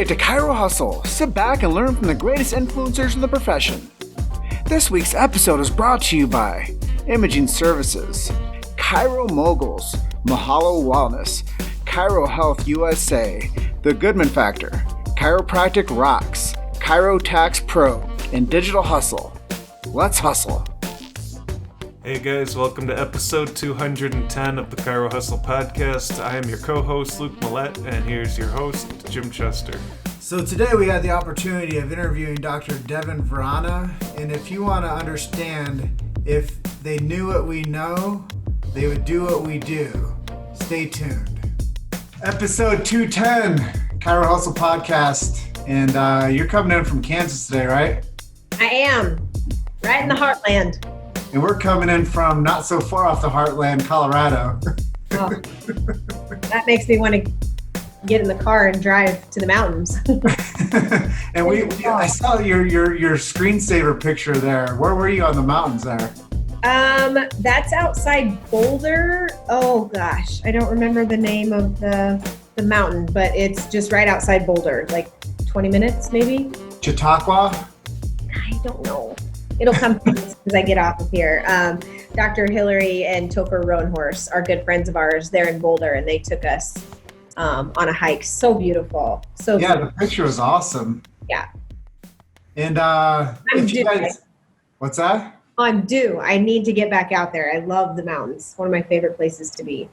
Hey to Chiro Hustle. Sit back and learn from the greatest influencers in the profession. This week's episode is brought to you by Imaging Services, Chiro Moguls, Mahalo Wellness, Chiro Health USA, The Goodman Factor, Chiropractic Rocks, Chiro Tax Pro, and Digital Hustle. Let's hustle. Hey guys, welcome to episode 210 of the Chiro Hustle Podcast. I am your co-host, Luke Millette, and here's your host, Jim Chester. So today we had the opportunity of interviewing Dr. Devin Vrana, and if you want to understand if they knew what we know, they would do what we do. Stay tuned. Episode 210, Chiro Hustle Podcast, and you're coming in from Kansas today, right? I am, right in the Heartland. And we're coming in from not so far off the Heartland, Colorado. Oh, that makes me want to get in the car and drive to the mountains. And I saw your screensaver picture there. Where were you on the mountains there? That's outside Boulder. Oh gosh, I don't remember the name of the mountain, but it's just right outside Boulder, like 20 minutes maybe. Chautauqua? I don't know. It'll come as I get off of here. Dr. Hillary and Topher Roanhorse are good friends of ours. They're in Boulder, and they took us on a hike. So beautiful. So yeah, beautiful. The picture was awesome. Yeah. And what's that? I'm due. I need to get back out there. I love the mountains. One of my favorite places to be.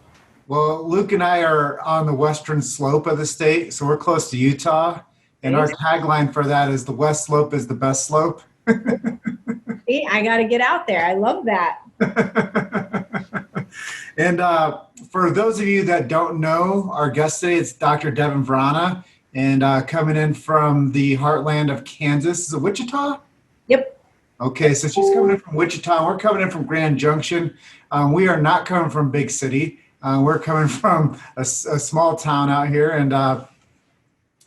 Well, Luke and I are on the western slope of the state, so we're close to Utah. And our tagline for that is the west slope is the best slope. See, I got to get out there. I love that. And for those of you that don't know, our guest today is Dr. Devin Vrana, and coming in from the heartland of Kansas. Is it Wichita? Yep. Okay, so she's coming in from Wichita, and we're coming in from Grand Junction. We are not coming from big city. We're coming from a small town out here, and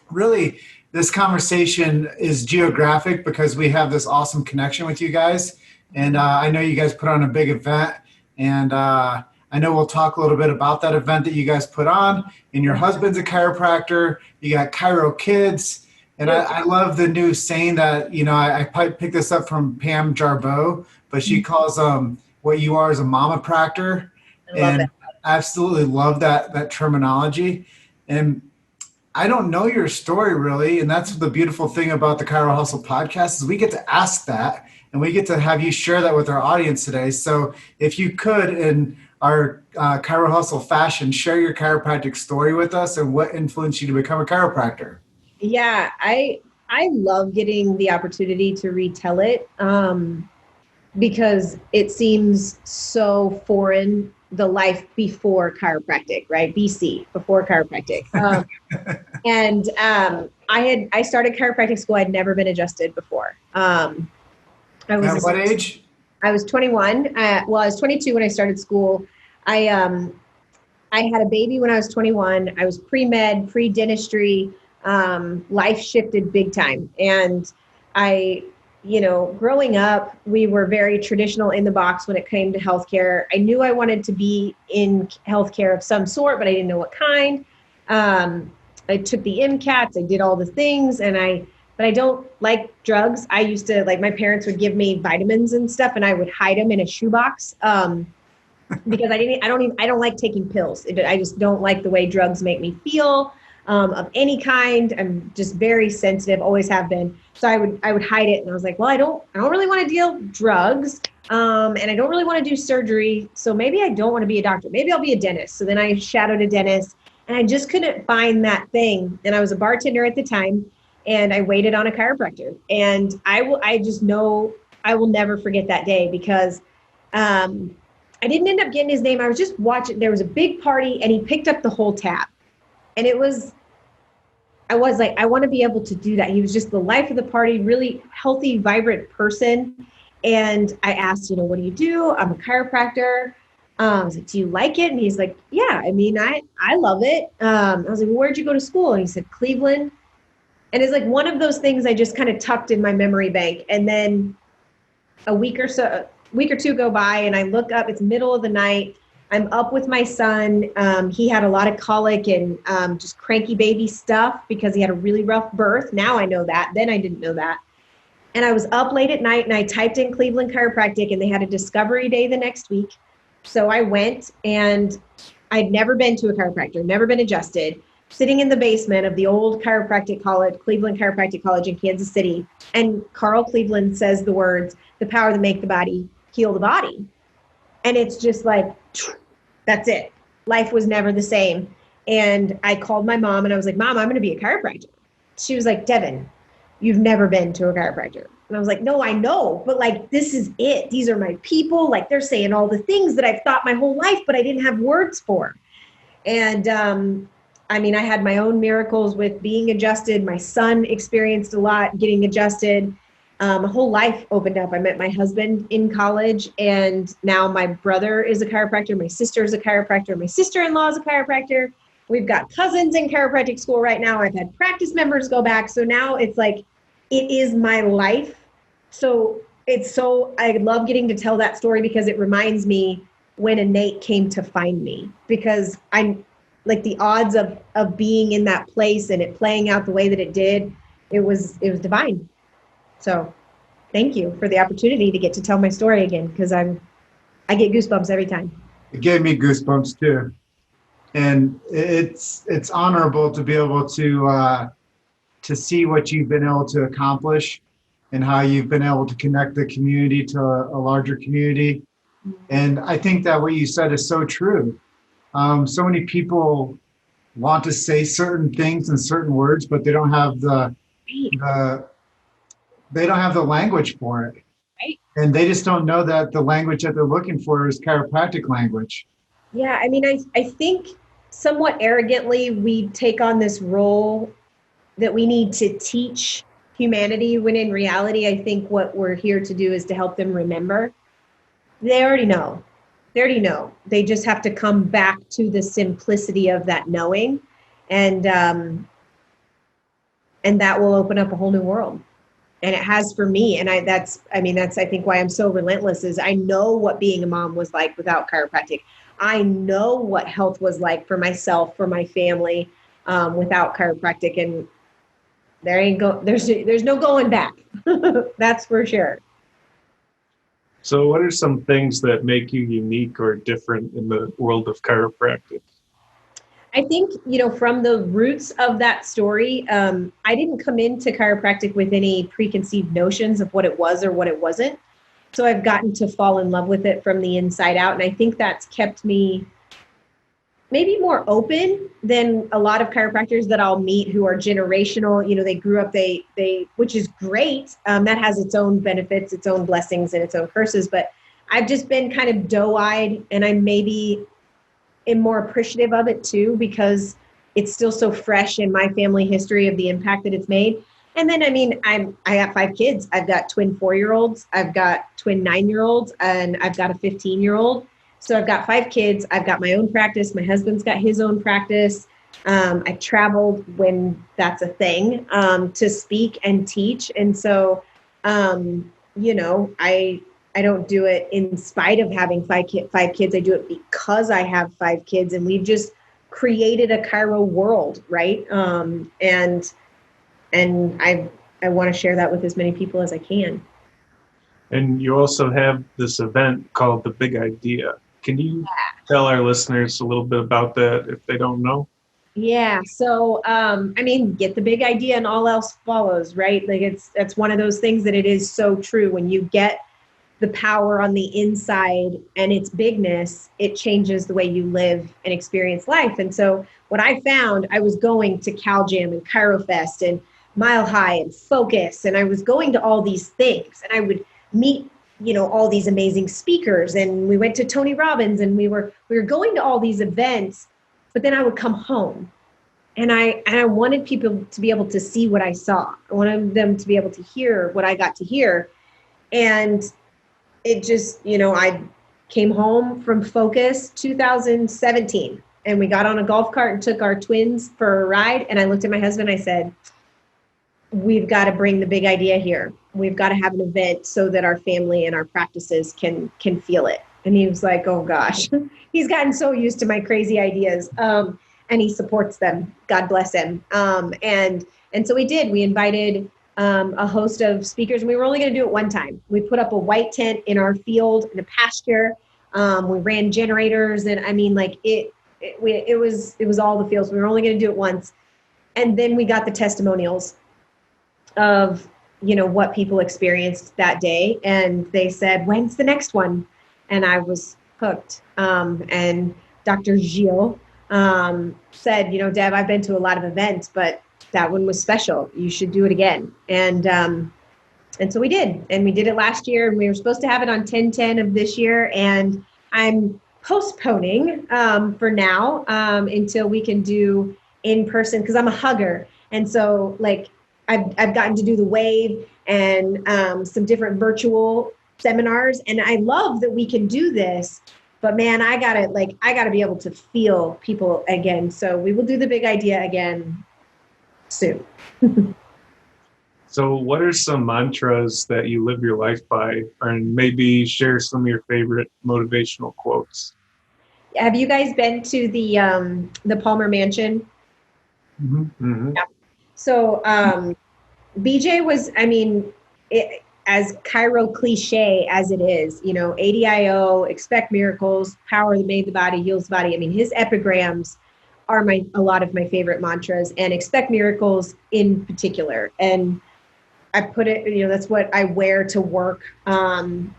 really, this conversation is geographic because we have this awesome connection with you guys. And I know you guys put on a big event, and I know we'll talk a little bit about that event that you guys put on. And your husband's a chiropractor. You got Chiro Kids. And I love the new saying that, you know, I picked this up from Pam Jarboe, but she calls what you are as a mama-practor. And I absolutely love that terminology. And I don't know your story really, and that's the beautiful thing about the Chiro Hustle Podcast is we get to ask that, and we get to have you share that with our audience today. So if you could, in our Chiro Hustle fashion, share your chiropractic story with us and what influenced you to become a chiropractor. Yeah, I love getting the opportunity to retell it because it seems so foreign. The life before chiropractic, right? BC, before chiropractic. And I started chiropractic school. I'd never been adjusted before. I was At what age? I was 21. I was 22 when I started school. I had a baby when I was 21. I was pre-med, pre-dentistry. Life shifted big time. And growing up, we were very traditional in the box when it came to healthcare. I knew I wanted to be in healthcare of some sort, but I didn't know what kind. I took the MCATs, I did all the things, but I don't like drugs. I used to, my parents would give me vitamins and stuff, and I would hide them in a shoebox because I don't like taking pills. I just don't like the way drugs make me feel. Of any kind. I'm just very sensitive, always have been. So I would hide it, and I was like, well, I don't really want to deal drugs, and I don't really want to do surgery. So maybe I don't want to be a doctor. Maybe I'll be a dentist. So then I shadowed a dentist, and I just couldn't find that thing. And I was a bartender at the time, and I waited on a chiropractor. And I just know I will never forget that day because I didn't end up getting his name. I was just watching. There was a big party, and he picked up the whole tab. And I was like, I want to be able to do that. He was just the life of the party, really healthy, vibrant person. And I asked, what do you do? I'm a chiropractor. I was like, do you like it? And he's like, yeah, I love it. I was like, well, where'd you go to school? And he said, Cleveland. And it's like one of those things I just kind of tucked in my memory bank. And then a week or two go by, and I look up, it's middle of the night. I'm up with my son. He had a lot of colic and just cranky baby stuff because he had a really rough birth. Now I know that. Then I didn't know that. And I was up late at night and I typed in Cleveland Chiropractic and they had a discovery day the next week. So I went, and I'd never been to a chiropractor, never been adjusted, sitting in the basement of the old chiropractic college, Cleveland Chiropractic College in Kansas City. And Carl Cleveland says the words, the power to make the body heal the body. And it's just like, that's it. Life was never the same. And I called my mom and I was like, Mom, I'm going to be a chiropractor. She was like, Devin, you've never been to a chiropractor. And I was like, no, I know, but like, this is it. These are my people. Like, they're saying all the things that I've thought my whole life, but I didn't have words for. And I mean, I had my own miracles with being adjusted. My son experienced a lot getting adjusted. My whole life opened up. I met my husband in college, and now my brother is a chiropractor. My sister is a chiropractor. My sister-in-law is a chiropractor. We've got cousins in chiropractic school right now. I've had practice members go back. So now it's like, it is my life. So I love getting to tell that story because it reminds me when Innate came to find me, because I'm like, the odds of being in that place and it playing out the way that it did, it was divine. So thank you for the opportunity to get to tell my story again, because I get goosebumps every time. It gave me goosebumps too. And it's honorable to be able to see what you've been able to accomplish and how you've been able to connect the community to a larger community. And I think that what you said is so true. So many people want to say certain things in certain words, but they don't have the language for it. Right. And they just don't know that the language that they're looking for is chiropractic language. Yeah, I mean, I think somewhat arrogantly we take on this role that we need to teach humanity, when in reality, I think what we're here to do is to help them remember. They already know. They just have to come back to the simplicity of that knowing. And that will open up a whole new world. And it has for me. And that's I think why I'm so relentless is I know what being a mom was like without chiropractic. I know what health was like for myself, for my family, without chiropractic. And there's no going back. That's for sure. So what are some things that make you unique or different in the world of chiropractic? I think, from the roots of that story, I didn't come into chiropractic with any preconceived notions of what it was or what it wasn't. So I've gotten to fall in love with it from the inside out. And I think that's kept me maybe more open than a lot of chiropractors that I'll meet who are generational. They grew up, they which is great. That has its own benefits, its own blessings, and its own curses. But I've just been kind of doe-eyed, and I maybe am more appreciative of it too, because it's still so fresh in my family history of the impact that it's made. And then, I got 5 kids. I've got twin 4-year-olds. I've got twin 9-year-olds, and I've got a 15-year-old. So I've got 5 kids. I've got my own practice. My husband's got his own practice. I traveled when that's a thing, to speak and teach. And so, I don't do it in spite of having 5 kids. I do it because I have 5 kids, and we've just created a chiro world, right? And I want to share that with as many people as I can. And you also have this event called The Big Idea. Can you tell our listeners a little bit about that if they don't know? Yeah. So, get the big idea and all else follows, right? Like it's one of those things that it is so true. When you get the power on the inside and its bigness, it changes the way you live and experience life. And so what I found, I was going to Cal Jam and ChiroFest and Mile High and Focus, and I was going to all these things, and I would meet all these amazing speakers, and we went to Tony Robbins, and we were going to all these events, but then I would come home and I wanted people to be able to see what I saw. I wanted them to be able to hear what I got to hear. And it just, I came home from Focus 2017, and we got on a golf cart and took our twins for a ride. And I looked at my husband, I said, we've got to bring the big idea here. We've got to have an event so that our family and our practices can feel it. And he was like, oh gosh, he's gotten so used to my crazy ideas. And he supports them. God bless him. And so we did. We invited a host of speakers, and we were only going to do it one time. We put up a white tent in our field in a pasture. We ran generators, and I mean, like it was all the fields. We were only going to do it once. And then we got the testimonials of, what people experienced that day. And they said, when's the next one? And I was hooked. And Dr. Gilles said, Deb, I've been to a lot of events, but that one was special. You should do it again. And so we did. And we did it last year. And we were supposed to have it on 10/10 of this year. And I'm postponing for now until we can do in person, because I'm a hugger. And so like I've gotten to do the wave and some different virtual seminars. And I love that we can do this, but man, I gotta be able to feel people again. So we will do the big idea again soon. So what are some mantras that you live your life by, and maybe share some of your favorite motivational quotes? Have you guys been to the Palmer Mansion? Mm-hmm. Mm-hmm. Yeah. So BJ was, as Chiro cliche as it is, ADIO, expect miracles, power that made the body heals the body. I mean, his epigrams are a lot of my favorite mantras, and expect miracles in particular. And I put it, that's what I wear to work. And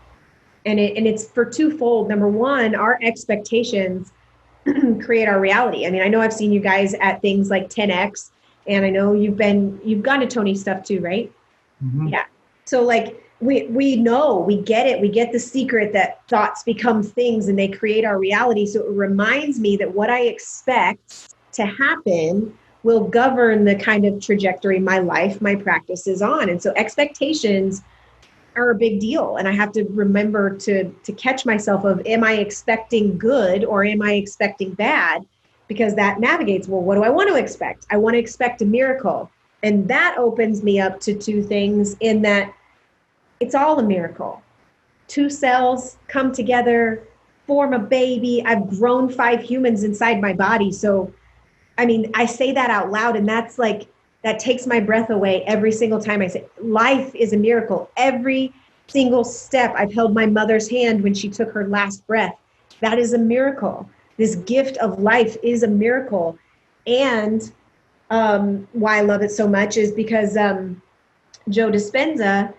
it's for twofold. Number one, our expectations create our reality. I mean, I know I've seen you guys at things like 10X, and I know you've gone to Tony's stuff too, right? Mm-hmm. Yeah. So like we know, we get it. We get the secret that thoughts become things and they create our reality. So it reminds me that what I expect to happen will govern the kind of trajectory my life, my practice is on. And so expectations are a big deal. And I have to remember to catch myself of, am I expecting good or am I expecting bad? Because that navigates, well, what do I want to expect? I want to expect a miracle. And that opens me up to two things, in that it's all a miracle. Two cells come together, form a baby. I've grown 5 humans inside my body. So, I mean, I say that out loud, and that's like, that takes my breath away every single time I say, life is a miracle. Every single step. I've held my mother's hand when she took her last breath. That is a miracle. This gift of life is a miracle. And why I love it so much is because Joe Dispenza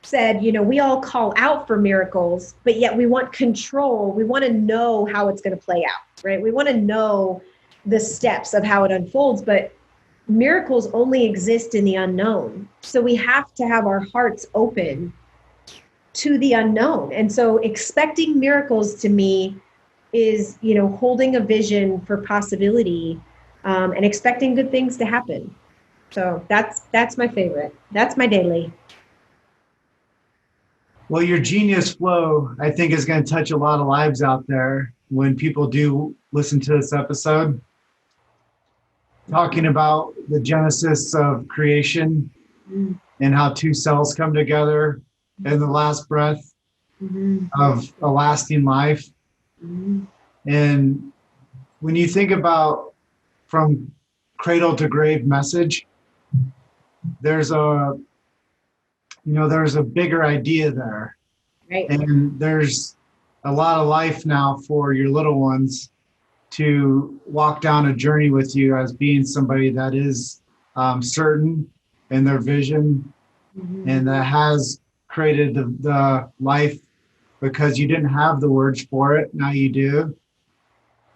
said, we all call out for miracles, but yet we want control. We want to know how it's going to play out, right? We want to know the steps of how it unfolds, but miracles only exist in the unknown. So we have to have our hearts open to the unknown. And so expecting miracles to me is, holding a vision for possibility and expecting good things to happen. So that's my favorite. That's my daily. Well, your genius flow, I think, is going to touch a lot of lives out there when people do listen to this episode. Talking about the genesis of creation and how 2 cells come together in the last breath of a lasting life. And when you think about from cradle to grave message, there's a bigger idea there. Right. And there's a lot of life now for your little ones to walk down a journey with you as being somebody that is certain in their vision and that has created the life because you didn't have the words for it. Now you do.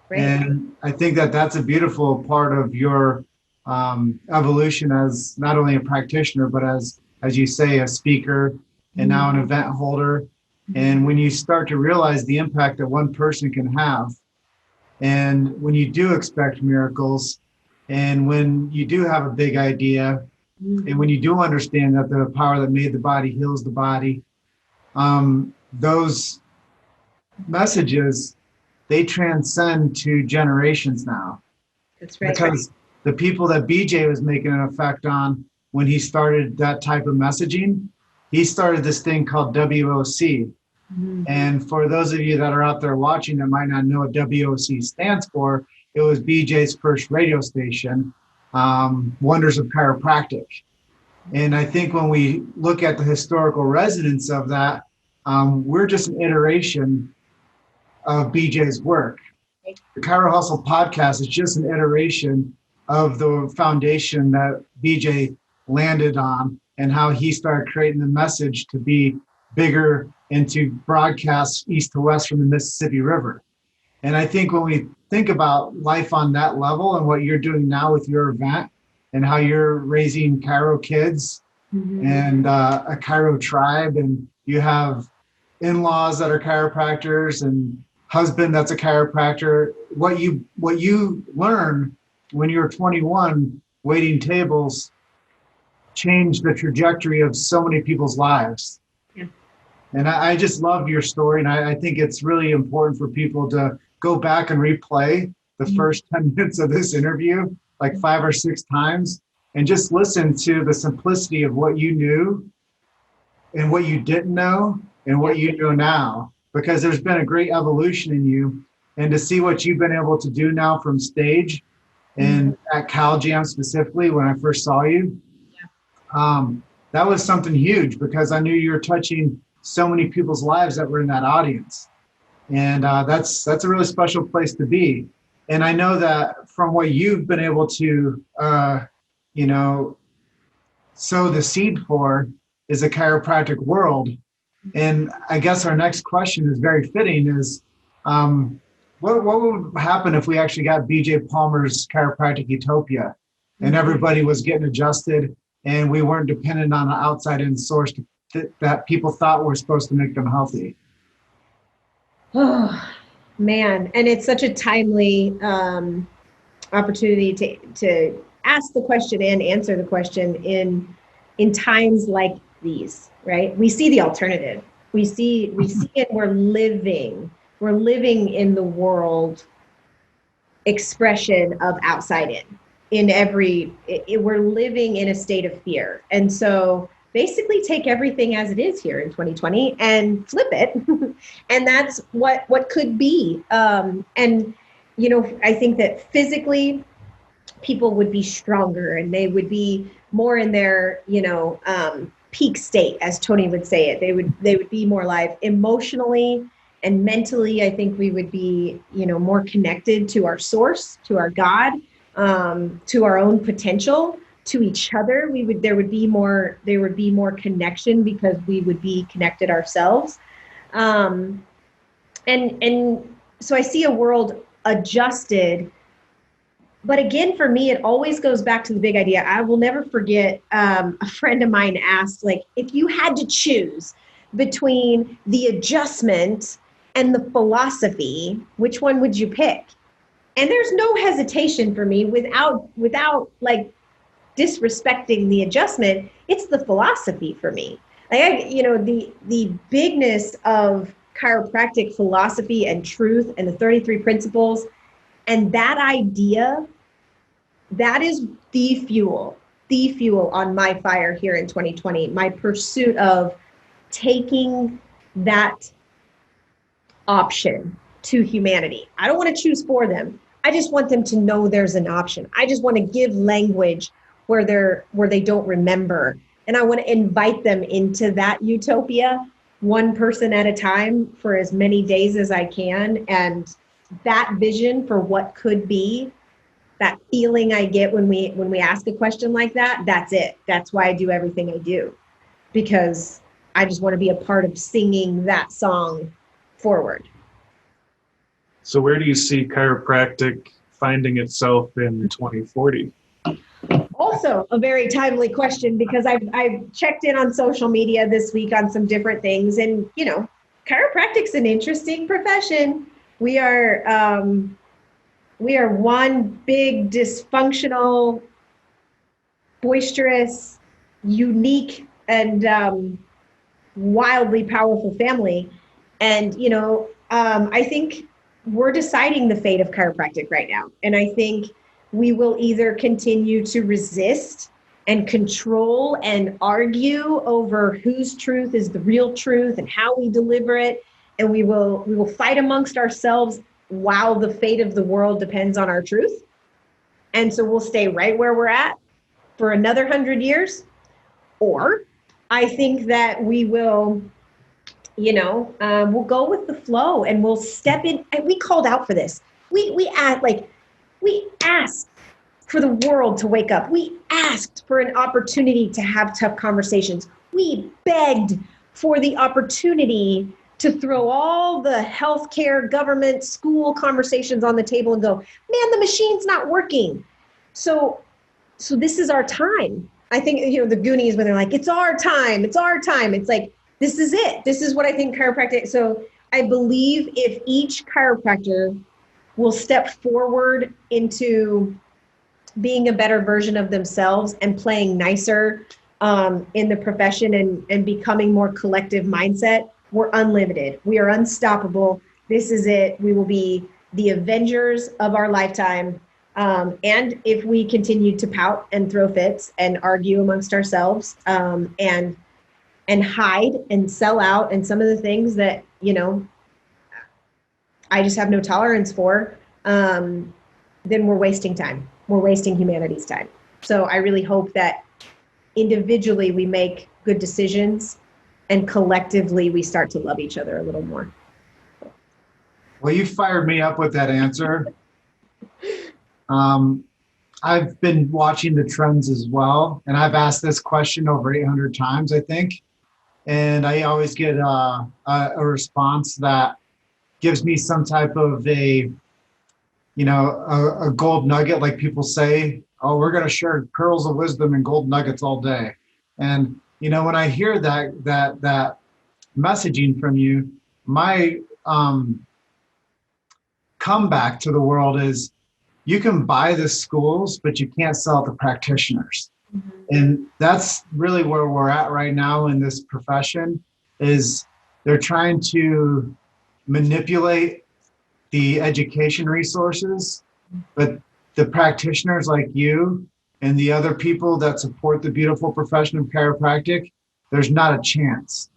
Right. And I think that's a beautiful part of your evolution as not only a practitioner, but as you say, a speaker and now an event holder. And when you start to realize the impact that one person can have, and when you do expect miracles, and when you do have a big idea, and when you do understand that the power that made the body heals the body, those messages, they transcend to generations now. That's right. Because the people that BJ was making an effect on when he started that type of messaging, he started this thing called WOC, And for those of you that are out there watching that might not know what WOC stands for, it was BJ's first radio station, Wonders of Chiropractic. And I think when we look at the historical resonance of that, we're just an iteration of BJ's work. The Chiro Hustle Podcast is just an iteration of the foundation that BJ landed on and how he started creating the message to be bigger and to broadcast east to west from the Mississippi River. And I think when we think about life on that level and what you're doing now with your event and how you're raising Chiro kids and a Chiro tribe, and you have in-laws that are chiropractors and husband that's a chiropractor, what you learn when you're 21 waiting tables changed the trajectory of so many people's lives. Yeah. And I just love your story, and I think it's really important for people to go back and replay the first 10 minutes of this interview like 5 or 6 times and just listen to the simplicity of what you knew and what you didn't know and what you know now, because there's been a great evolution in you. And to see what you've been able to do now from stage and at Cal Jam specifically, when I first saw you, that was something huge, because I knew you were touching so many people's lives that were in that audience. And that's a really special place to be. And I know that from what you've been able to, sow the seed for is a chiropractic world. And I guess our next question is very fitting is, what would happen if we actually got BJ Palmer's Chiropractic Utopia and everybody was getting adjusted and we weren't dependent on an outside in source that people thought were supposed to make them healthy? Oh, man. And it's such a timely opportunity to ask the question and answer the question in times like these, right? We see the alternative. We see it. We're living in the world expression of outside in we're living in a state of fear. And so basically take everything as it is here in 2020 and flip it. And that's what could be. And, I think that physically people would be stronger and they would be more in their, peak state, as Tony would say it. They would be more alive emotionally and mentally. I think we would be, more connected to our source, to our God, to our own potential, to each other. There would be more connection because we would be connected ourselves. And so I see a world adjusted. But again, for me, it always goes back to the big idea. I will never forget a friend of mine asked, if you had to choose between the adjustment and the philosophy, which one would you pick? And there's no hesitation for me without disrespecting the adjustment. It's the philosophy for me. The bigness of chiropractic philosophy and truth and the 33 principles and that idea, that is the fuel on my fire here in 2020, my pursuit of taking that option to humanity. I don't want to choose for them. I just want them to know there's an option. I just want to give language where they don't remember. And I want to invite them into that utopia, one person at a time for as many days as I can. And that vision for what could be, that feeling I get when we ask a question like that, that's it. That's why I do everything I do, because I just want to be a part of singing that song forward. So where do you see chiropractic finding itself in 2040? Also a very timely question, because I've checked in on social media this week on some different things, and chiropractic's an interesting profession. We are one big, dysfunctional, boisterous, unique, and wildly powerful family. And, I think we're deciding the fate of chiropractic right now. And I think we will either continue to resist and control and argue over whose truth is the real truth and how we deliver it. And we will fight amongst ourselves while the fate of the world depends on our truth. And so we'll stay right where we're at for another 100 years. Or I think that we will, we'll go with the flow and we'll step in. And we called out for this. We asked for the world to wake up. We asked for an opportunity to have tough conversations. We begged for the opportunity to throw all the healthcare, government, school conversations on the table and go, man, the machine's not working. So this is our time. I think, the Goonies, when they're like, it's our time. It's like, this is it. This is what I think chiropractic. So I believe if each chiropractor will step forward into being a better version of themselves and playing nicer in the profession and becoming more collective mindset, we're unlimited. We are unstoppable. This is it. We will be the Avengers of our lifetime. And if we continue to pout and throw fits and argue amongst ourselves and hide and sell out and some of the things that, I just have no tolerance for, then we're wasting time. We're wasting humanity's time. So I really hope that individually we make good decisions and collectively we start to love each other a little more. Well, you fired me up with that answer. I've been watching the trends as well, and I've asked this question over 800 times, I think. And I always get a response that gives me some type of a gold nugget, like people say, oh, we're going to share pearls of wisdom and gold nuggets all day. And, when I hear that messaging from you, my comeback to the world is you can buy the schools, but you can't sell the practitioners. Mm-hmm. And that's really where we're at right now in this profession, is they're trying to manipulate the education resources, but the practitioners like you and the other people that support the beautiful profession of chiropractic, there's not a chance.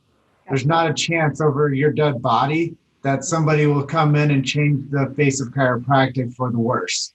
There's not a chance over your dead body that somebody will come in and change the face of chiropractic for the worse.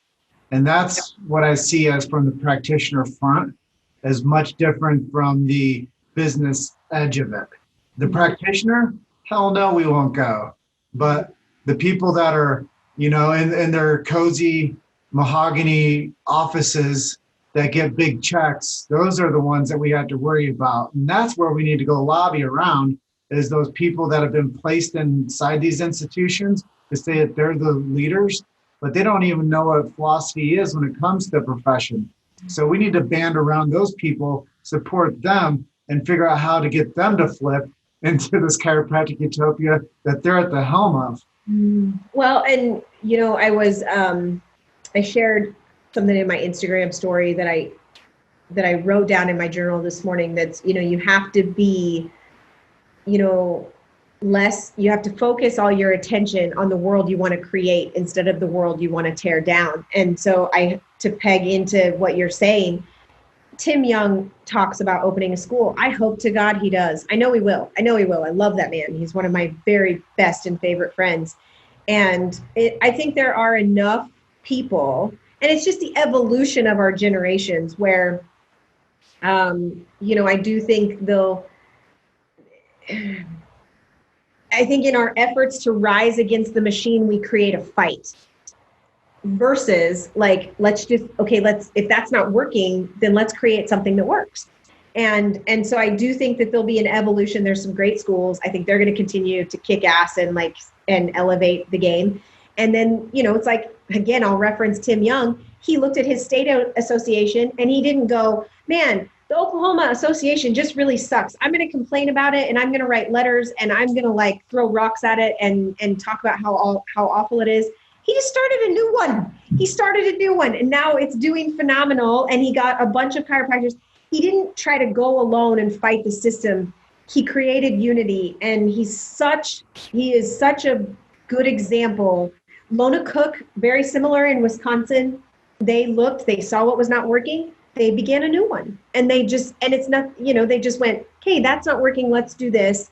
And that's what I see as from the practitioner front, as much different from the business edge of it. The practitioner, hell no, we won't go. But the people that are, in their cozy mahogany offices that get big checks, those are the ones that we have to worry about. And that's where we need to go lobby around, is those people that have been placed inside these institutions to say that they're the leaders, but they don't even know what philosophy is when it comes to the profession. So we need to band around those people, support them, and figure out how to get them to flip into this chiropractic utopia that they're at the helm of. Well, and I shared something in my Instagram story that I wrote down in my journal this morning. That's, you have to be, you have to focus all your attention on the world you want to create instead of the world you want to tear down. And so to peg into what you're saying, Tim Young talks about opening a school. I hope to God he does. I know he will. I love that man. He's one of my very best and favorite friends. And I think there are enough people, and it's just the evolution of our generations where, I do think I think in our efforts to rise against the machine, we create a fight versus if that's not working, then let's create something that works. And so I do think that there'll be an evolution. There's some great schools. I think they're going to continue to kick ass and elevate the game. And then, it's like, again, I'll reference Tim Young. He looked at his state association and he didn't go, man, the Oklahoma association just really sucks. I'm going to complain about it and I'm going to write letters and I'm going to throw rocks at it and talk about how awful it is. He just started a new one. And now it's doing phenomenal. And he got a bunch of chiropractors. He didn't try to go alone and fight the system. He created unity, and he is such a good example. Lona Cook, very similar in Wisconsin. They saw what was not working. they began a new one, and it's not, they just went, okay, that's not working, let's do this.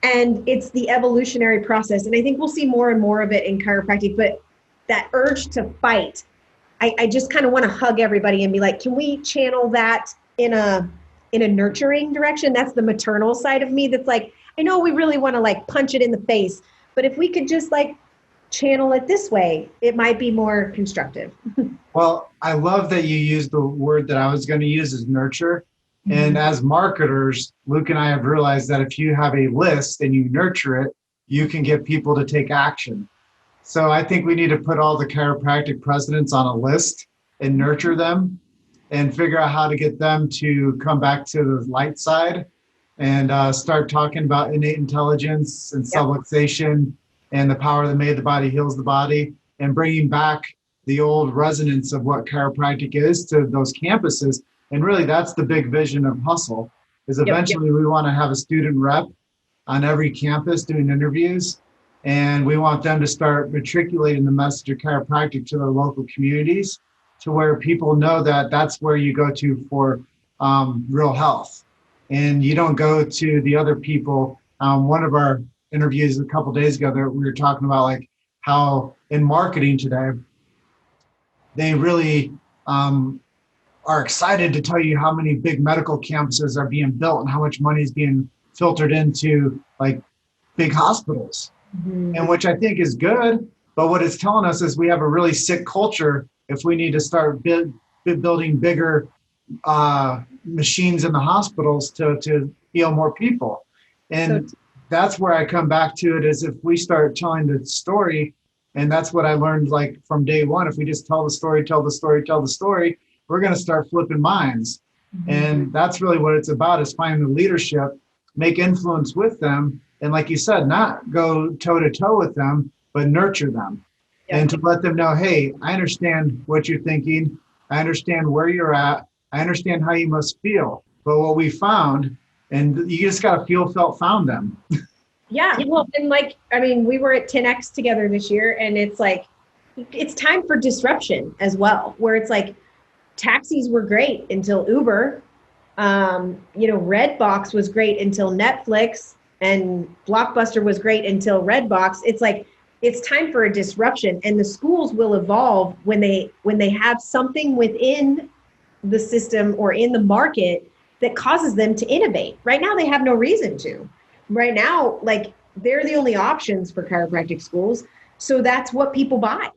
And it's the evolutionary process. And I think we'll see more and more of it in chiropractic, but that urge to fight, I just kind of want to hug everybody and be like, can we channel that in a nurturing direction? That's the maternal side of me. That's like, I know we really want to like punch it in the face, but if we could just like channel it this way, it might be more constructive. Well, I love that you used the word that I was going to use, is nurture. And as marketers, Luke and I have realized that if you have a list and you nurture it, you can get people to take action. So I think we need to put all the chiropractic presidents on a list and nurture them and figure out how to get them to come back to the light side and start talking about innate intelligence and subluxation and the power that made the body heals the body, and bringing back the old resonance of what chiropractic is to those campuses. And really, that's the big vision of Hustle, is eventually we want to have a student rep on every campus doing interviews. And we want them to start matriculating the message of chiropractic to their local communities, to where people know that that's where you go to for real health. And you don't go to the other people. One of our interviews a couple of days ago, that we were talking about like how in marketing today, they really are excited to tell you how many big medical campuses are being built and how much money is being filtered into like big hospitals. And which I think is good, but what it's telling us is we have a really sick culture if we need to start building bigger machines in the hospitals to heal more people. And that's where I come back to it, is if we start telling the story, and that's what I learned like from day one, if we just tell the story, we're going to start flipping minds. And that's really what it's about, is finding the leadership, make influence with them. And like you said, not go toe to toe with them, but nurture them and to let them know, hey, I understand what you're thinking. I understand where you're at. I understand how you must feel. But what we found, and you just got to feel, felt, found them. Yeah. Well, and like, I mean, we were at 10X together this year, and it's like, it's time for disruption as well, where it's like taxis were great until Uber, Redbox was great until Netflix, and Blockbuster was great until Redbox. It's like, it's time for a disruption, and the schools will evolve when they have something within the system or in the market that causes them to innovate. Right now, they have no reason to. Right now, like, they're the only options for chiropractic schools. So that's what people buy.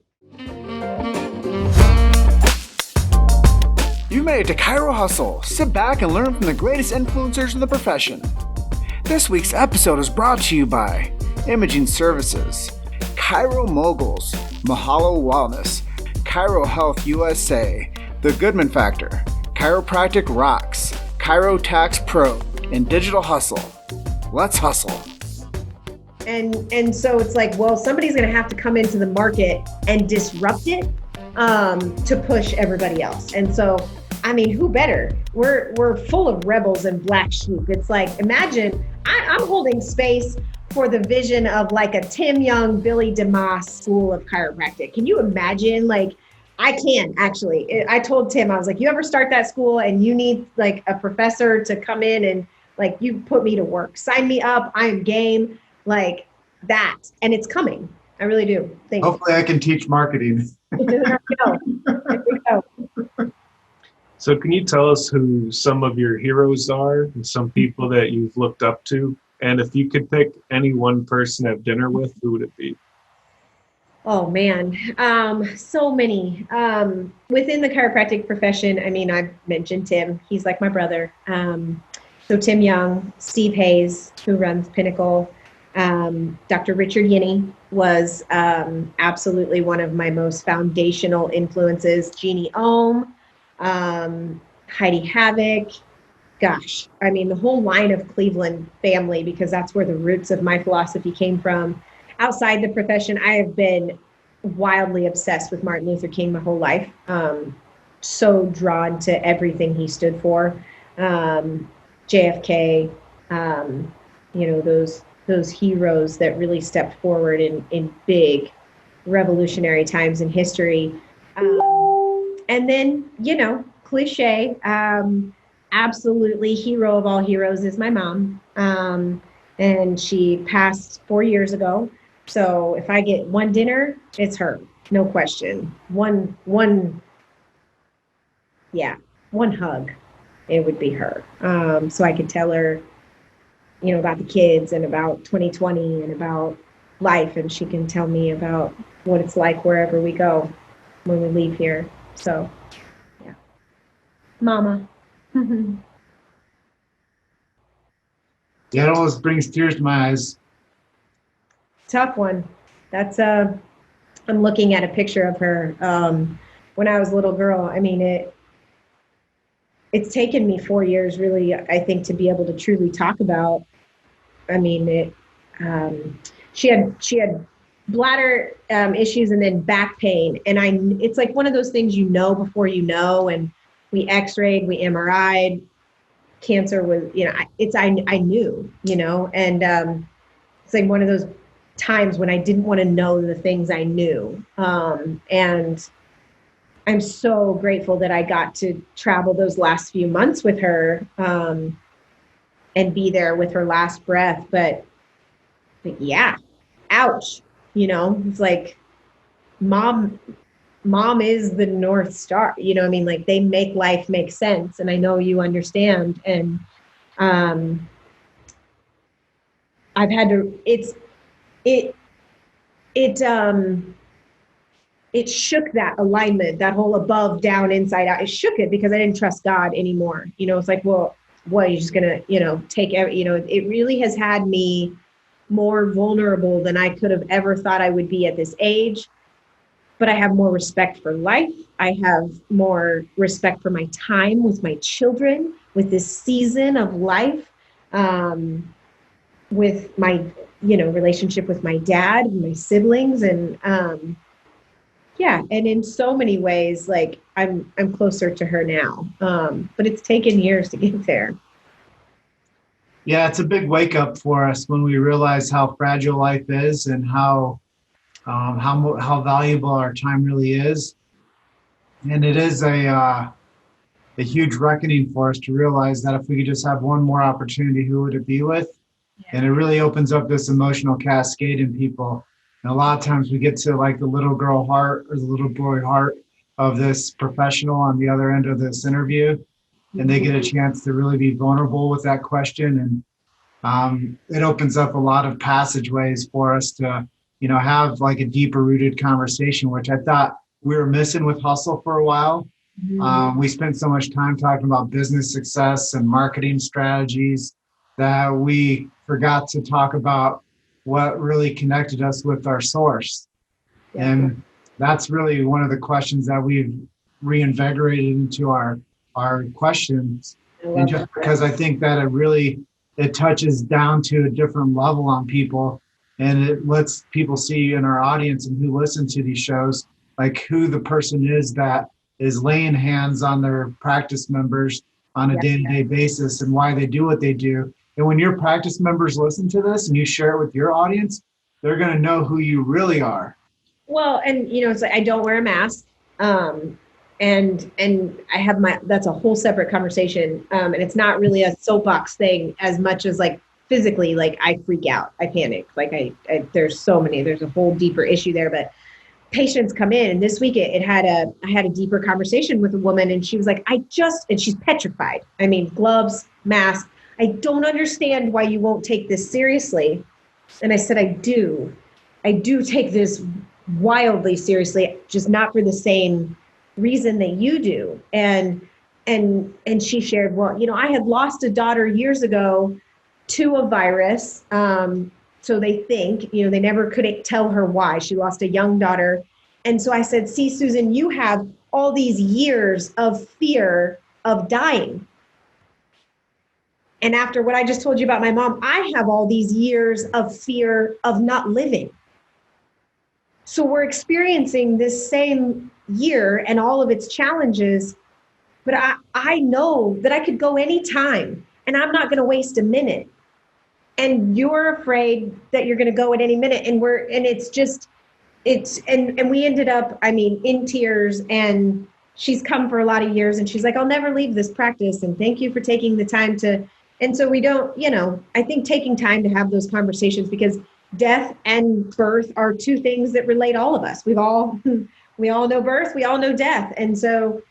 You made it to Chiro Hustle. Sit back and learn from the greatest influencers in the profession. This week's episode is brought to you by Imaging Services, Chiro Moguls, Mahalo Wellness, Chiro Health USA, The Goodman Factor, Chiropractic Rocks, Chiro Tax Pro, and Digital Hustle. Let's hustle. And so it's like, well, somebody's going to have to come into the market and disrupt it to push everybody else. And so, I mean, who better? We're full of rebels and black sheep. It's like, imagine I'm holding space for the vision of like a Tim Young, Billy DeMoss school of chiropractic. Can you imagine? Like, I can actually. I told Tim, I was like, you ever start that school and you need like a professor to come in and like, you put me to work, sign me up. I am game, like that. And it's coming. I really do. Hopefully I can teach marketing. There we go. So can you tell us who some of your heroes are and some people that you've looked up to? And if you could pick any one person to have dinner with, who would it be? Oh man, so many. Within the chiropractic profession, I mean, I've mentioned Tim. He's like my brother. So Tim Young, Steve Hayes, who runs Pinnacle, Dr. Richard Yinney was absolutely one of my most foundational influences. Jeannie Ohm, Heidi Havoc. Gosh, I mean, the whole line of Cleveland family, because that's where the roots of my philosophy came from. Outside the profession, I have been wildly obsessed with Martin Luther King my whole life. So drawn to everything he stood for. JFK, those heroes that really stepped forward in big revolutionary times in history. And then, cliche. Absolutely, hero of all heroes is my mom. And she passed 4 years ago. So if I get one dinner, it's her, no question. One hug, it would be her. So I could tell her, about the kids and about 2020 and about life, and she can tell me about what it's like wherever we go when we leave here. So, yeah. Mama. Yeah, it almost brings tears to my eyes. Tough one. That's I'm looking at a picture of her when I was a little girl. I mean, it's taken me 4 years, really, I think, to be able to truly talk about. I mean, she had bladder issues and then back pain, and it's like one of those things before you know. And we X-rayed, we MRI'd. Cancer was, I knew, and it's like one of those times when I didn't want to know the things I knew. And I'm so grateful that I got to travel those last few months with her, and be there with her last breath. But yeah, ouch. It's like mom is the North Star, like they make life make sense. And I know you understand. And I've had to, it shook that alignment, that whole above, down, inside out. It shook it because I didn't trust God anymore. It's like, well, what, you're just going to, take every, it really has had me more vulnerable than I could have ever thought I would be at this age. But I have more respect for life. I have more respect for my time with my children, with this season of life, with my, relationship with my dad and my siblings. And and in so many ways, like I'm closer to her now. But it's taken years to get there. Yeah, it's a big wake up for us when we realize how fragile life is and how valuable our time really is. And it is a huge reckoning for us to realize that if we could just have one more opportunity, who would it be with? Yeah. And it really opens up this emotional cascade in people. And a lot of times we get to like the little girl heart or the little boy heart of this professional on the other end of this interview. And they get a chance to really be vulnerable with that question. And it opens up a lot of passageways for us to have like a deeper rooted conversation, which I thought we were missing with Hustle for a while. We spent so much time talking about business success and marketing strategies that we forgot to talk about what really connected us with our source. Yeah. And that's really one of the questions that we've reinvigorated into our questions. And just because I think that it touches down to a different level on people. And it lets people see in our audience and who listen to these shows, like who the person is that is laying hands on their practice members on a day-to-day basis and why they do what they do. And when your practice members listen to this and you share it with your audience, they're going to know who you really are. Well, and it's like I don't wear a mask. And I have that's a whole separate conversation. And it's not really a soapbox thing as much as like physically, like I freak out, I panic. Like there's a whole deeper issue there, but patients come in, and this week I had a deeper conversation with a woman, and she was like, and she's petrified. I mean, gloves, mask. I don't understand why you won't take this seriously. And I said, I do take this wildly seriously, just not for the same reason that you do. And she shared, well, I had lost a daughter years ago to a virus. So they think, they never could tell her why. She lost a young daughter. And so I said, see, Susan, you have all these years of fear of dying. And after what I just told you about my mom, I have all these years of fear of not living. So we're experiencing this same year and all of its challenges, but I know that I could go anytime and I'm not going to waste a minute. And you're afraid that you're going to go at any minute. And we ended up, in tears and she's come for a lot of years and she's like, I'll never leave this practice. And thank you for taking the time to, and so we don't, I think taking time to have those conversations, because death and birth are two things that relate all of us. we all know birth, we all know death. And so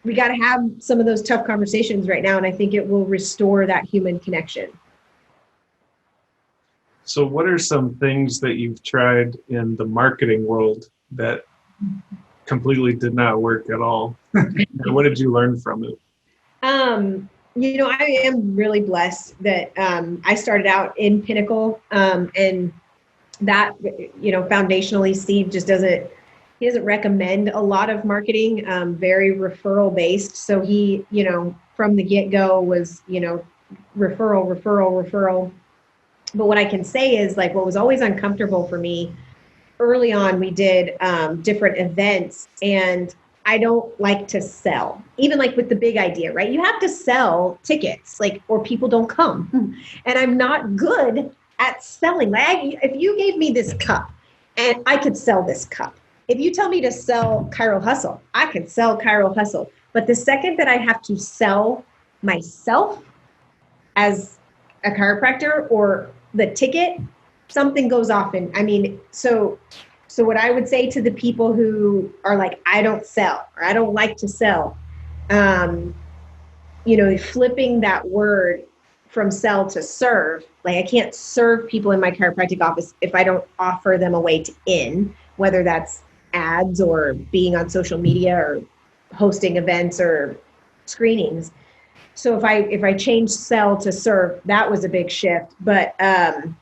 we got to have some of those tough conversations right now. And I think it will restore that human connection. So what are some things that you've tried in the marketing world that completely did not work at all? And what did you learn from it? I am really blessed that I started out in Pinnacle, and that, foundationally, Steve just doesn't recommend a lot of marketing, very referral based. So he, from the get-go was, referral. But what I can say is, like, what was always uncomfortable for me early on, we did different events, and I don't like to sell, even like with the big idea, right? You have to sell tickets, or people don't come. And I'm not good at selling. If you gave me this cup and I could sell this cup, if you tell me to sell Chiro Hustle, I can sell Chiro Hustle. But the second that I have to sell myself as a chiropractor or the ticket, something goes off. And so what I would say to the people who are like, I don't sell, or I don't like to sell, flipping that word from sell to serve. Like, I can't serve people in my chiropractic office if I don't offer them a way to in, whether that's ads or being on social media or hosting events or screenings. So if I change sell to serve, that was a big shift. But I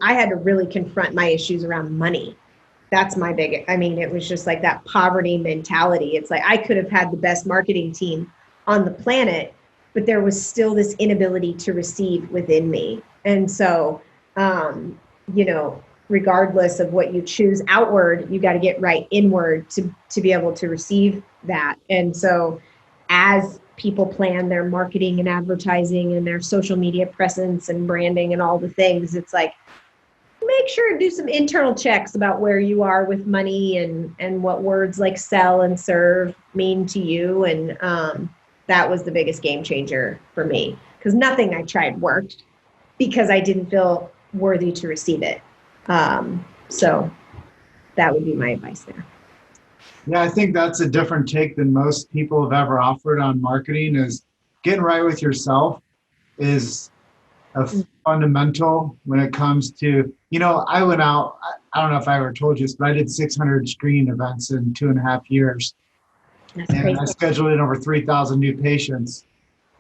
had to really confront my issues around money. That's my big, it was just like that poverty mentality. It's like, I could have had the best marketing team on the planet, but there was still this inability to receive within me. And so, regardless of what you choose outward, you got to get right inward to be able to receive that. And so as people plan their marketing and advertising and their social media presence and branding and all the things, it's like, make sure to do some internal checks about where you are with money and what words like sell and serve mean to you. And that was the biggest game changer for me, because nothing I tried worked because I didn't feel worthy to receive it. So that would be my advice there. Yeah, I think that's a different take than most people have ever offered on marketing. Is getting right with yourself is a fundamental when it comes to, I went out, I don't know if I ever told you this, but I did 600 screening events in 2.5 years. That's and crazy. I scheduled in over 3,000 new patients.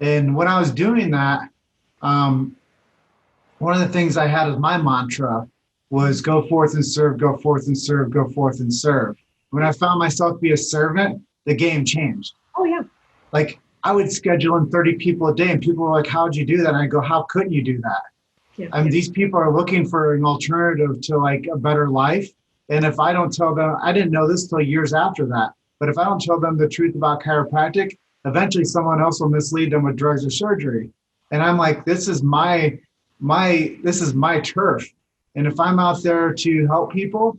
And when I was doing that, one of the things I had as my mantra was go forth and serve, go forth and serve, go forth and serve. When I found myself to be a servant, the game changed. Oh, yeah. Like, I would schedule in 30 people a day, and people were like, how'd you do that? And I go, how couldn't you do that? Yeah. These people are looking for an alternative to like a better life. And if I don't tell them, I didn't know this till years after that, but if I don't tell them the truth about chiropractic, eventually someone else will mislead them with drugs or surgery. And I'm like, this is my turf. And if I'm out there to help people,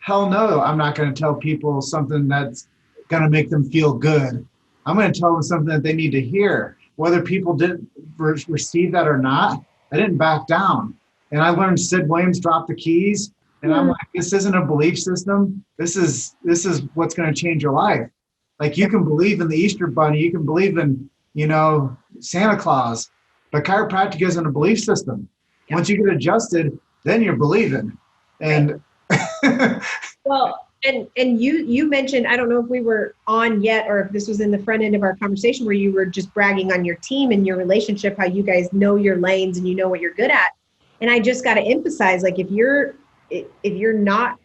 hell no, I'm not going to tell people something that's going to make them feel good. I'm going to tell them something that they need to hear. Whether people didn't receive that or not, I didn't back down. And I learned Sid Williams dropped the keys. And I'm like, this isn't a belief system. This is what's going to change your life. Like, you can believe in the Easter Bunny. You can believe in, Santa Claus. But chiropractic isn't a belief system. Yeah. Once you get adjusted, then you're believing. And well, and you mentioned, I don't know if we were on yet or if this was in the front end of our conversation where you were just bragging on your team and your relationship, how you guys know your lanes and you know what you're good at. And I just got to emphasize, like, if you're not,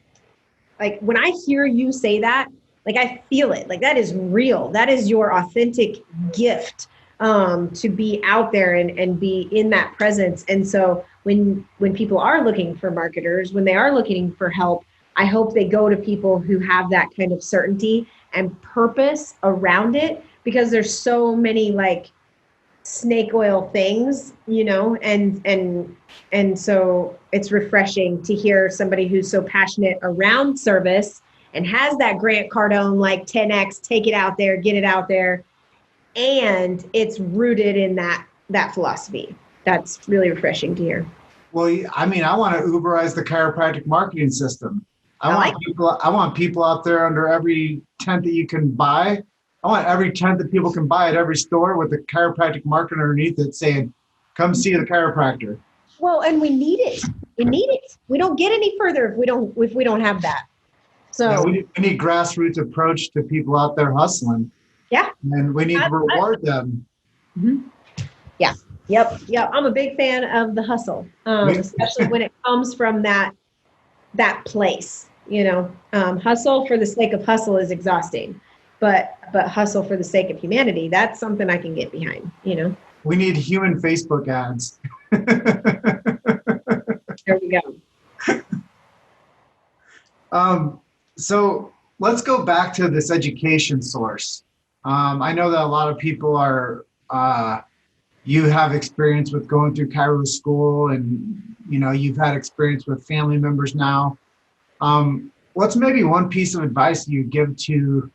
like, when I hear you say that, like, I feel it, like, that is real. That is your authentic gift, to be out there and be in that presence. And so when people are looking for marketers, when they are looking for help, I hope they go to people who have that kind of certainty and purpose around it, because there's so many like snake oil things, and so it's refreshing to hear somebody who's so passionate around service and has that Grant Cardone, like 10X, take it out there, get it out there. And it's rooted in that philosophy. That's really refreshing to hear. Well, I mean, I want to Uberize the chiropractic marketing system. I want people out there under every tent that you can buy. I want every tent that people can buy at every store with the chiropractic market underneath it saying, come see the chiropractor. Well, and we need it. We need it. We don't get any further if we don't have that. So yeah, we need grassroots approach to people out there hustling. Yeah. And we need to reward them. Mm-hmm. Yeah. Yep. I'm a big fan of the hustle, especially when it comes from that place. Hustle for the sake of hustle is exhausting, but hustle for the sake of humanity, that's something I can get behind. We need human Facebook ads. There we go. So let's go back to this education source. I know that a lot of people you have experience with going through chiro school, and you've had experience with family members now. What's maybe one piece of advice you give to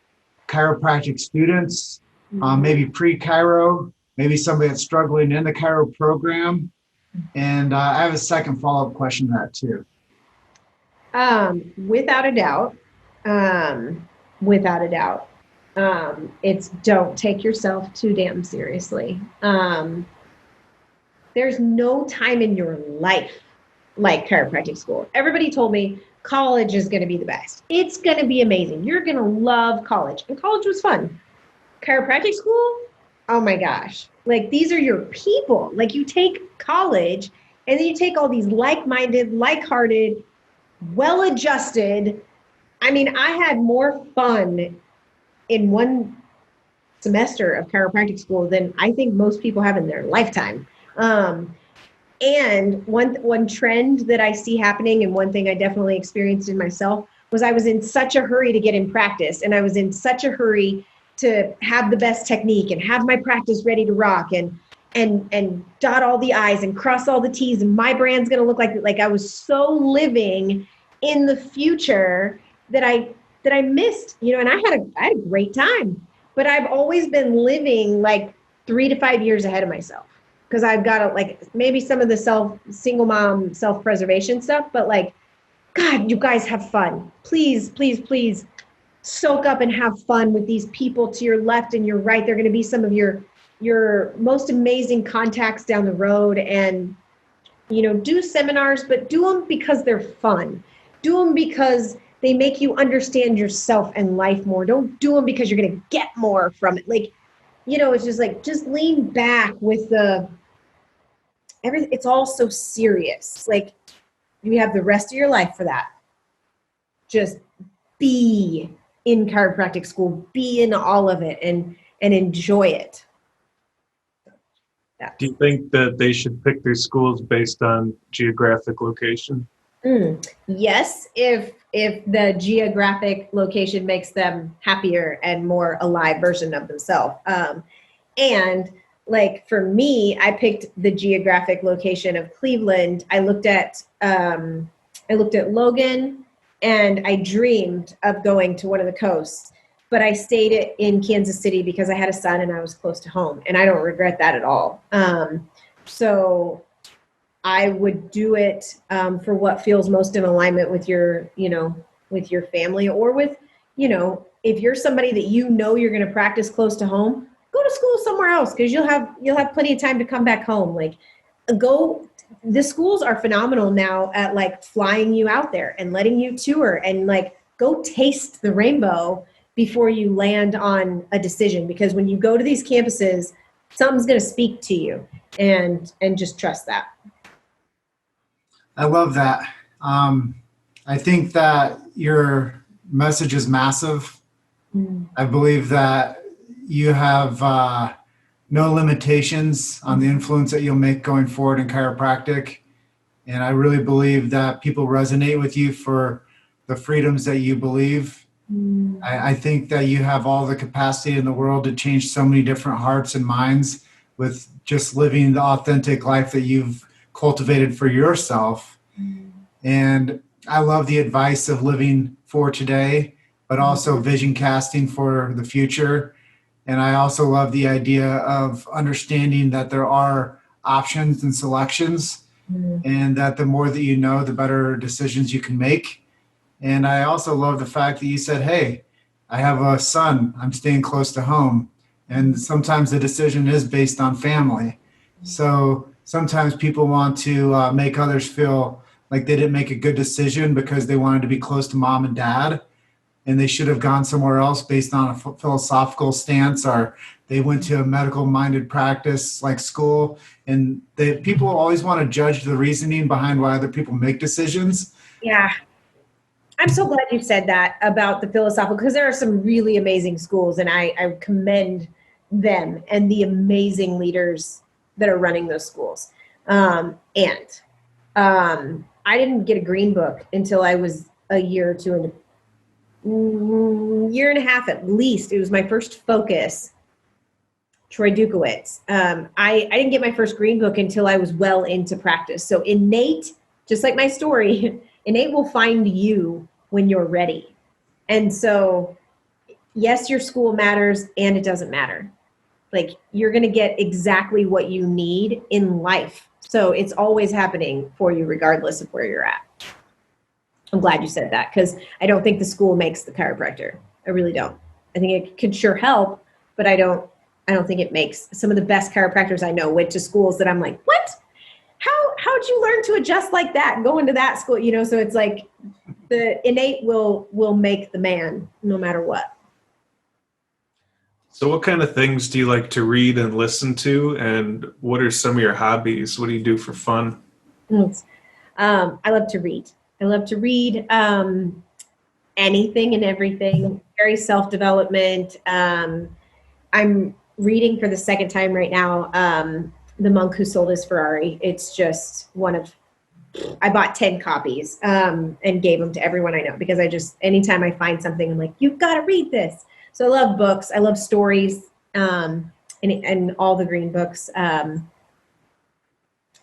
chiropractic students, maybe pre-chiro, maybe somebody that's struggling in the chiro program? And I have a second follow-up question to that too. Without a doubt. It's don't take yourself too damn seriously. There's no time in your life like chiropractic school. Everybody told me college is going to be the best. It's going to be amazing. You're going to love college. And college was fun. Chiropractic school? Oh my gosh. Like, these are your people. Like, you take college and then you take all these like-minded, like-hearted, well-adjusted. I mean, I had more fun in one semester of chiropractic school than I think most people have in their lifetime. And one trend that I see happening, and one thing I definitely experienced in myself, was I was in such a hurry to get in practice, and I was in such a hurry to have the best technique and have my practice ready to rock and dot all the I's and cross all the T's, and my brand's going to look like I was so living in the future that I missed, and I had a great time, but I've always been living like 3 to 5 years ahead of myself, because I've got maybe some of the single mom self-preservation stuff, but like, God, you guys have fun. Please, please, please soak up and have fun with these people to your left and your right. They're going to be some of your most amazing contacts down the road, and, do seminars, but do them because they're fun. Do them because they make you understand yourself and life more. Don't do them because you're going to get more from it. Like, it's just like, just lean back with everything. It's all so serious. Like, you have the rest of your life for that. Just be in chiropractic school, be in all of it, and enjoy it. Do you think that they should pick their schools based on geographic location? Yes, if the geographic location makes them happier and more alive version of themselves. And like, for me, I picked the geographic location of Cleveland. I looked at Logan, and I dreamed of going to one of the coasts, but I stayed in Kansas City because I had a son and I was close to home, and I don't regret that at all. So I would do it for what feels most in alignment with your family, or with, if you're somebody that you're going to practice close to home, go to school somewhere else, because you'll have plenty of time to come back home. Like, the schools are phenomenal now at like flying you out there and letting you tour, and like, go taste the rainbow before you land on a decision, because when you go to these campuses, something's going to speak to you, and just trust that. I love that. I think that your message is massive. I believe that you have no limitations on the influence that you'll make going forward in chiropractic. And I really believe that people resonate with you for the freedoms that you believe. I think that you have all the capacity in the world to change so many different hearts and minds with just living the authentic life that you've cultivated for yourself. And I love the advice of living for today but also vision casting for the future. And I also love the idea of understanding that there are options and selections, and that the more that you know, the better decisions you can make. And I also love the fact that you said, hey, I have a son, I'm staying close to home. And sometimes the decision is based on family. So sometimes people want to make others feel like they didn't make a good decision because they wanted to be close to mom and dad, and they should have gone somewhere else based on a philosophical stance, or they went to a medical minded practice like school. And people always want to judge the reasoning behind why other people make decisions. Yeah. I'm so glad you said that about the philosophical, because there are some really amazing schools, and I commend them and the amazing leaders that are running those schools. I didn't get a green book until I was a year or two, year and a half at least. It was my first focus, Troy Dukowitz. I didn't get my first green book until I was well into practice. So innate, just like my story, innate will find you when you're ready. And so, yes, your school matters, and it doesn't matter. Like, you're going to get exactly what you need in life. So it's always happening for you, regardless of where you're at. I'm glad you said that, because I don't think the school makes the chiropractor. I really don't. I think it could sure help, but I don't think it makes. Some of the best chiropractors I know went to schools that I'm like, what? How'd you learn to adjust like that? Go into that school, so it's like the innate will make the man no matter what. So what kind of things do you like to read and listen to? And what are some of your hobbies? What do you do for fun? I love to read. I love to read anything and everything, very self-development. I'm reading for the second time right now, The Monk Who Sold His Ferrari. It's just I bought 10 copies and gave them to everyone I know, because anytime I find something, I'm like, you've got to read this. So I love books. I love stories, and all the green books.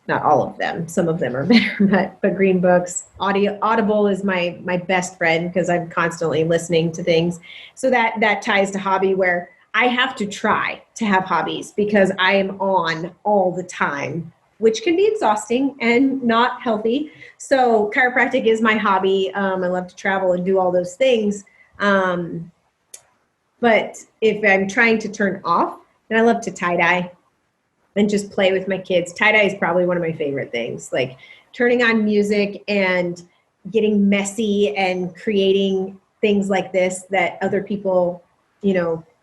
Not all of them. Some of them are better, but green books. Audible is my best friend, because I'm constantly listening to things. So that ties to hobby, where I have to try to have hobbies, because I am on all the time, which can be exhausting and not healthy. So chiropractic is my hobby. I love to travel and do all those things. But if I'm trying to turn off, then I love to tie-dye and just play with my kids. Tie-dye is probably one of my favorite things, like turning on music and getting messy and creating things like this that other people,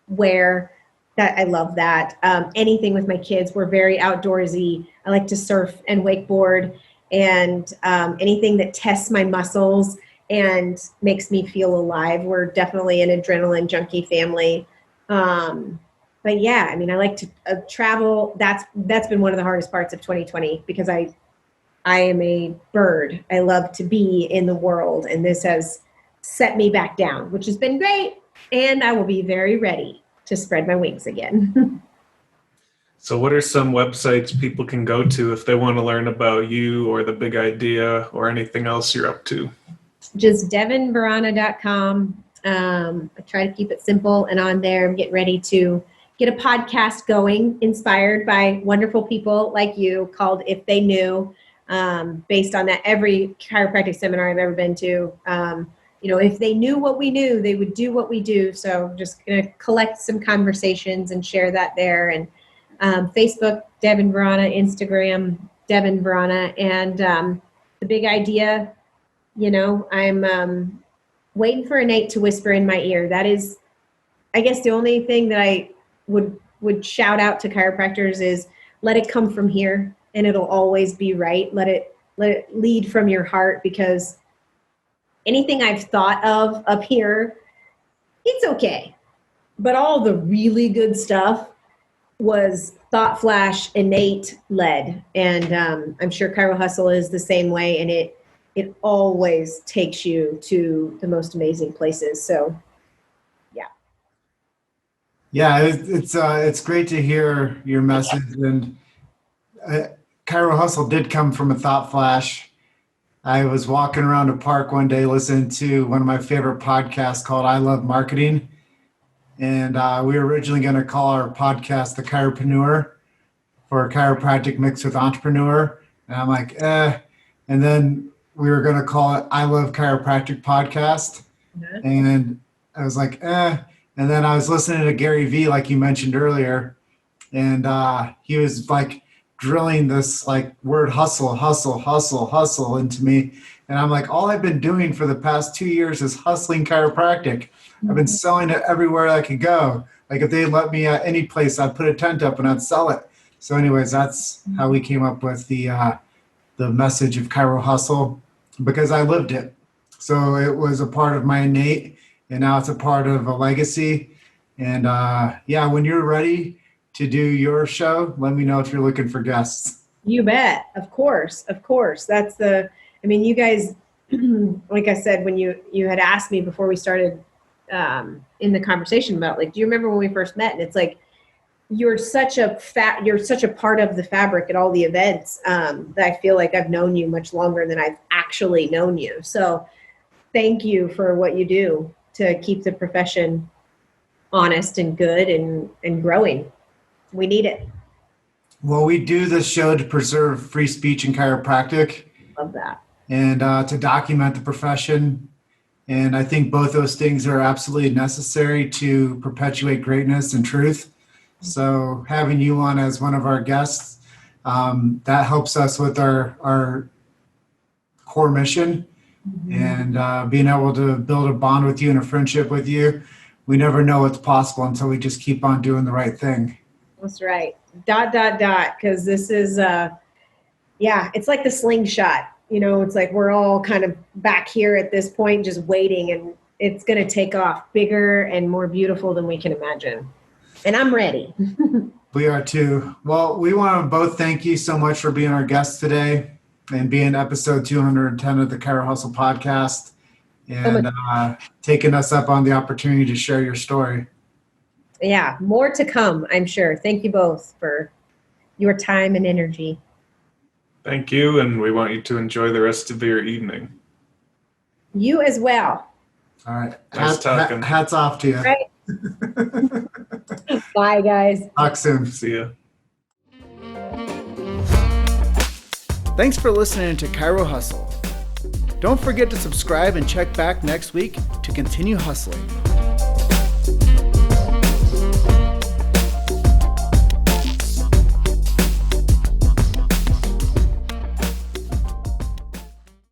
wear. That I love that. Anything with my kids. We're very outdoorsy. I like to surf and wakeboard, and anything that tests my muscles and makes me feel alive. We're definitely an adrenaline junkie family. But yeah, I like to travel. That's been one of the hardest parts of 2020, because I am a bird. I love to be in the world, and this has set me back down, which has been great. And I will be very ready to spread my wings again. So what are some websites people can go to if they want to learn about you or the big idea or anything else you're up to? Just devinvrana.com. I try to keep it simple, and on there I'm getting ready to get a podcast going, inspired by wonderful people like you, called If They Knew, based on that. Every chiropractic seminar I've ever been to, if they knew what we knew, they would do what we do. So just going to collect some conversations and share that there. And Facebook, Devin Vrana, Instagram, Devin Vrana. And the big idea, I'm waiting for Innate to whisper in my ear. That is, I guess, the only thing that I would shout out to chiropractors is, let it come from here, and it'll always be right. Let it lead from your heart, because anything I've thought of up here, it's okay. But all the really good stuff was thought flash, innate led. And I'm sure Chiro Hustle is the same way. And it always takes you to the most amazing places. So, yeah. Yeah, it's great to hear your message. And Chiro Hustle did come from a thought flash. I was walking around a park one day listening to one of my favorite podcasts called I Love Marketing. And we were originally going to call our podcast The Chiropreneur, for chiropractic mixed with entrepreneur. And I'm like, eh. And then we were going to call it I Love Chiropractic Podcast. Mm-hmm. And I was like, eh. And then I was listening to Gary Vee, like you mentioned earlier. And he was like drilling this like word hustle into me. And I'm like, all I've been doing for the past 2 years is hustling chiropractic. I've been selling it everywhere I could go. Like if they let me at any place, I'd put a tent up and I'd sell it. So anyways, that's how we came up with the message of Chiro Hustle, because I lived it. So it was a part of my innate, and now it's a part of a legacy. And when you're ready to do your show, let me know if you're looking for guests. You bet. Of course. That's you guys, like I said, when you had asked me before we started in the conversation about, like, do you remember when we first met? And it's like, you're such a part of the fabric at all the events that I feel like I've known you much longer than I've actually known you. So thank you for what you do to keep the profession honest and good and growing. We need it. Well, we do this show to preserve free speech in chiropractic. Love that. And to document the profession. And I think both those things are absolutely necessary to perpetuate greatness and truth. So having you on as one of our guests, that helps us with our core mission. Mm-hmm. And being able to build a bond with you and a friendship with you. We never know what's possible until we just keep on doing the right thing. That's right. ... Because this is, it's like the slingshot. It's like we're all kind of back here at this point just waiting, and it's going to take off bigger and more beautiful than we can imagine. And I'm ready. We are too. Well, we want to both thank you so much for being our guest today and being episode 210 of the Chiro Hustle Podcast, and taking us up on the opportunity to share your story. Yeah, more to come, I'm sure. Thank you both for your time and energy. Thank you, and we want you to enjoy the rest of your evening. You as well. All right. Nice talking. Hats off to you. Right. Bye, guys. Talk soon. See ya. Thanks for listening to Chiro Hustle. Don't forget to subscribe and check back next week to continue hustling.